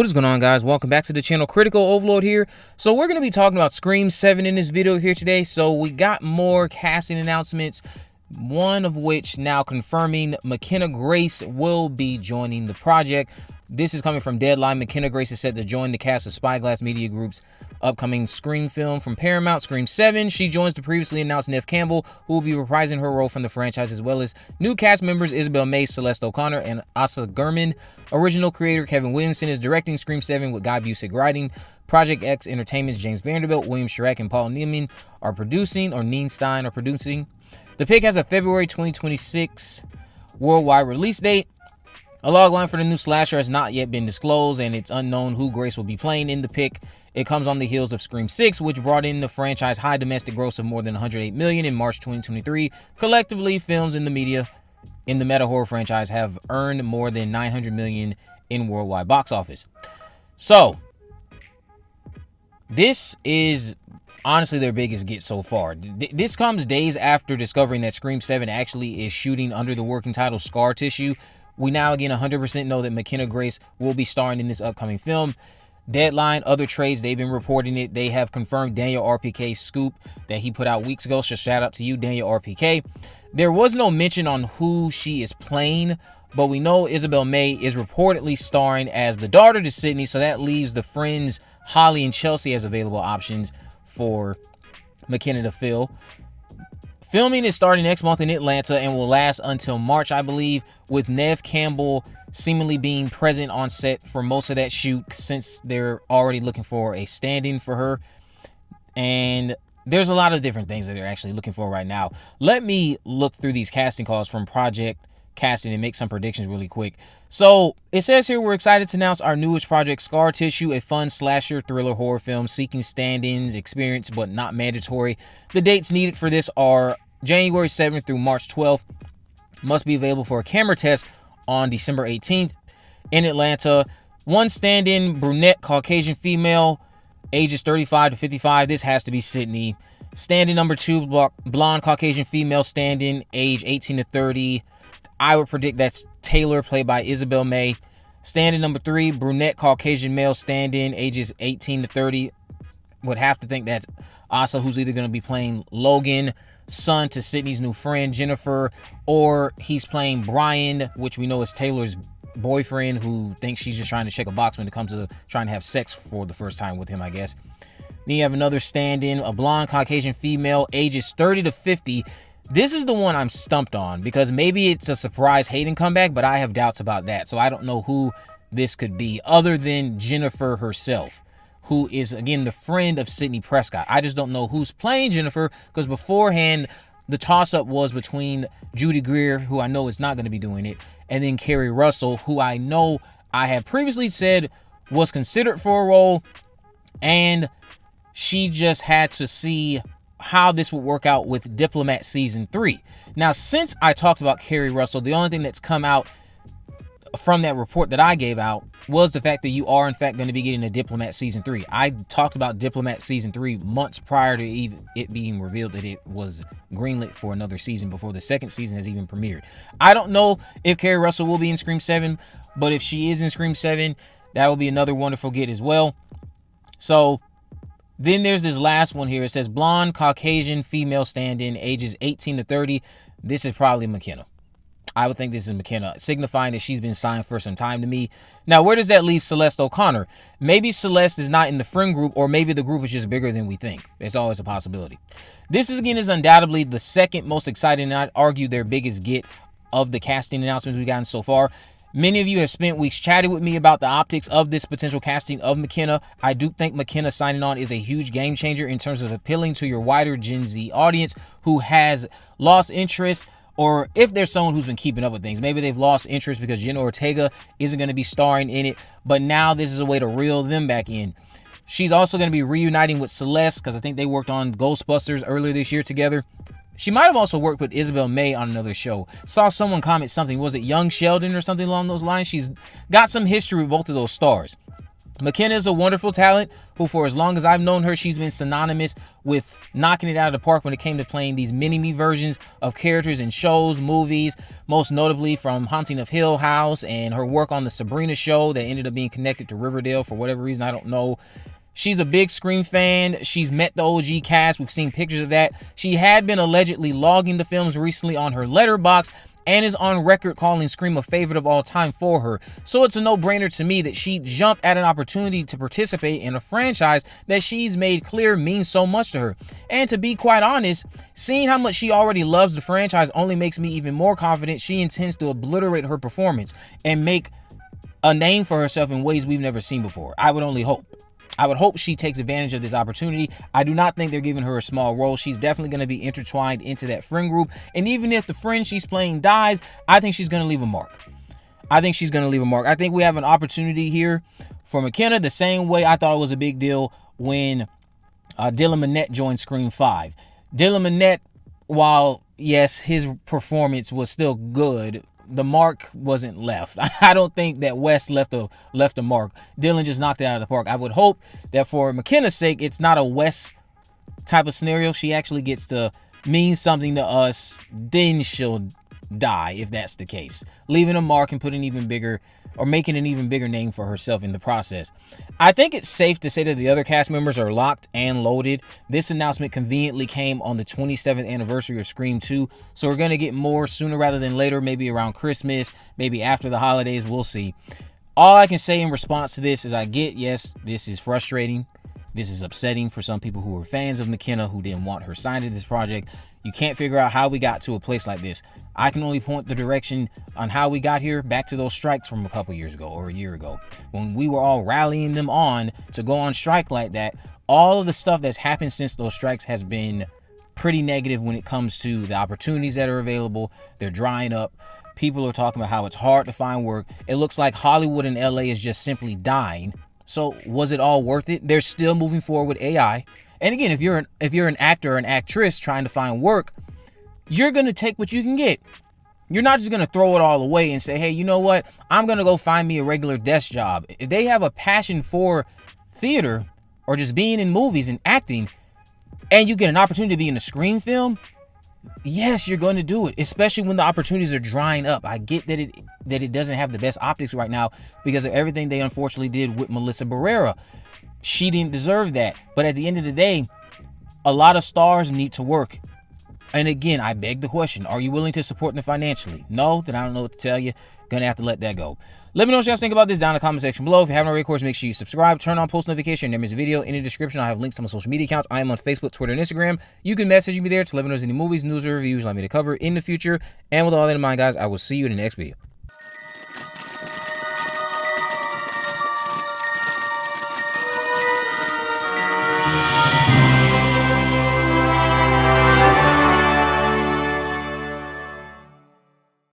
What is going on, guys? Welcome back to the channel. Critical Overlord here. So we're going to be talking about Scream 7 in this video here today. So we got more casting announcements, one of which now confirming Mckenna Grace will be joining the project. This is coming from Deadline. Mckenna Grace is set to join the cast of Spyglass Media Group's upcoming Scream film from Paramount, Scream 7. She joins the previously announced Neve Campbell, who will be reprising her role from the franchise, as well as new cast members Isabel May, Celeste O'Connor, and Asa Gurman. Original creator Kevin Williamson is directing Scream 7 with Guy Busick writing. Project X Entertainment's James Vanderbilt, William Shrek, and Paul Neiman are producing, or Neenstein are producing. The pick has a February 2026 worldwide release date. A logline for the new slasher has not yet been disclosed, and it's unknown who Grace will be playing in the pick. It comes on the heels of Scream 6, which brought in the franchise high domestic gross of more than $108 million in March 2023. Collectively, films in the meta horror franchise have earned more than $900 million in worldwide box office. So, this is honestly their biggest get so far. This comes days after discovering that Scream 7 actually is shooting under the working title Scar Tissue. We now again 100% know that Mckenna Grace will be starring in this upcoming film. Deadline, other trades, they've been reporting it. They have confirmed Daniel RPK's scoop that he put out weeks ago. So shout out to you, Daniel RPK. There was no mention on who she is playing, but we know Isabel May is reportedly starring as the daughter to Sidney, so that leaves the friends Holly and Chelsea as available options for Mckenna to fill. Filming is starting next month in Atlanta and will last until March, I believe, with Neve Campbell seemingly being present on set for most of that shoot, since they're already looking for a stand-in for her. And there's a lot of different things that they're actually looking for right now. Let me look through these casting calls from Project Casting and make some predictions really quick. So it says here, we're excited to announce our newest project, Scar Tissue, a fun slasher thriller horror film seeking stand-ins, experience but not mandatory. The dates needed for this are January 7th through March 12th. Must be available for a camera test on December 18th in Atlanta. One stand-in, brunette Caucasian female, ages 35 to 55. This has to be Sidney. Stand-in number 2, blonde Caucasian female stand-in, age 18 to 30. I would predict that's Taylor, played by Isabel May. Stand-in number 3, brunette Caucasian male stand-in, ages 18 to 30. Would have to think that's Asa, who's either going to be playing Logan, son to Sidney's new friend Jennifer, or he's playing Brian, which we know is Taylor's boyfriend, who thinks she's just trying to check a box when it comes to trying to have sex for the first time with him, I guess. Then you have another stand-in, a blonde Caucasian female, ages 30 to 50. This is the one I'm stumped on, because maybe it's a surprise Hayden comeback, but I have doubts about that. So I don't know who this could be other than Jennifer herself, who is, again, the friend of Sidney Prescott. I just don't know who's playing Jennifer, because beforehand, the toss-up was between Judy Greer, who I know is not going to be doing it, and then Kerry Russell, who I know I had previously said was considered for a role, and she just had to see how this would work out with Diplomat Season 3. Now, since I talked about Kerry Russell, the only thing that's come out from that report that I gave out was the fact that you are in fact going to be getting a Diplomat Season 3. I talked about Diplomat Season 3 months prior to even it being revealed that it was greenlit for another season, before the second season has even premiered. I don't know if Kerry Russell will be in Scream 7, but if she is in Scream 7, that will be another wonderful get as well. So then there's this last one here. It says blonde Caucasian female stand-in, ages 18 to 30. This is probably Mckenna. I would think this is Mckenna, signifying that she's been signed for some time to me. Now, where does that leave Celeste O'Connor? Maybe Celeste is not in the friend group, or maybe the group is just bigger than we think. There's always a possibility. This is undoubtedly the second most exciting, and I'd argue their biggest get of the casting announcements we've gotten so far. Many of you have spent weeks chatting with me about the optics of this potential casting of Mckenna. I do think Mckenna signing on is a huge game changer in terms of appealing to your wider Gen Z audience who has lost interest, or if there's someone who's been keeping up with things, maybe they've lost interest because Jenna Ortega isn't going to be starring in it, but now this is a way to reel them back in. She's also going to be reuniting with Celeste, because I think they worked on Ghostbusters earlier this year together. She might have also worked with Isabel May on another show. Saw someone comment something, was it Young Sheldon or something along those lines? She's got some history with both of those stars. Mckenna is a wonderful talent who, for as long as I've known her, she's been synonymous with knocking it out of the park when it came to playing these mini-me versions of characters in shows, movies, most notably from Haunting of Hill House and her work on the Sabrina show that ended up being connected to Riverdale for whatever reason, I don't know. She's a big Scream fan. She's met the OG cast. We've seen pictures of that. She had been allegedly logging the films recently on her Letterboxd and is on record calling Scream a favorite of all time for her. So it's a no-brainer to me that she jumped at an opportunity to participate in a franchise that she's made clear means so much to her. And to be quite honest, seeing how much she already loves the franchise only makes me even more confident she intends to obliterate her performance and make a name for herself in ways we've never seen before. I would only hope. I would hope she takes advantage of this opportunity. I do not think they're giving her a small role. She's definitely going to be intertwined into that friend group. And even if the friend she's playing dies, I think she's going to leave a mark. I think we have an opportunity here for Mckenna the same way I thought it was a big deal when Dylan Minnette joined Scream 5. Dylan Minnette, while, yes, his performance was still good, the mark wasn't left. I don't think that Wes left a mark. Dylan just knocked it out of the park. I would hope that for McKenna's sake, it's not a Wes type of scenario. She actually gets to mean something to us, then she'll die if that's the case, leaving a mark and putting even bigger or making an even bigger name for herself in the process. I think it's safe to say that the other cast members are locked and loaded. This announcement conveniently came on the 27th anniversary of Scream 2, so we're going to get more sooner rather than later, maybe around Christmas, maybe after the holidays, we'll see. All I can say in response to this is yes, this is frustrating. This is upsetting for some people who are fans of Mckenna who didn't want her signed to this project. You can't figure out how we got to a place like this. I can only point the direction on how we got here back to those strikes from a couple years ago or a year ago when we were all rallying them on to go on strike like that. All of the stuff that's happened since those strikes has been pretty negative when it comes to the opportunities that are available. They're drying up. People are talking about how it's hard to find work. It looks like Hollywood and LA is just simply dying. So was it all worth it? They're still moving forward with AI. And again, if you're an actor or an actress trying to find work, you're going to take what you can get. You're not just going to throw it all away and say, hey, you know what? I'm going to go find me a regular desk job. If they have a passion for theater or just being in movies and acting, and you get an opportunity to be in a Scream film, yes, you're going to do it, especially when the opportunities are drying up. I get that it doesn't have the best optics right now because of everything they unfortunately did with Melissa Barrera. She didn't deserve that. But at the end of the day, a lot of stars need to work. And again, I beg the question, are you willing to support them financially? No? Then I don't know what to tell you. Gonna have to let that go. Let me know what you guys think about this down in the comment section below. If you haven't already, of course, make sure you subscribe, turn on post notification, never miss a video. In the description, I have links to my social media accounts. I am on Facebook, Twitter, and Instagram. You can message me there to let me know any movies, news, or reviews you'd like me to cover in the future. And with all that in mind, guys, I will see you in the next video.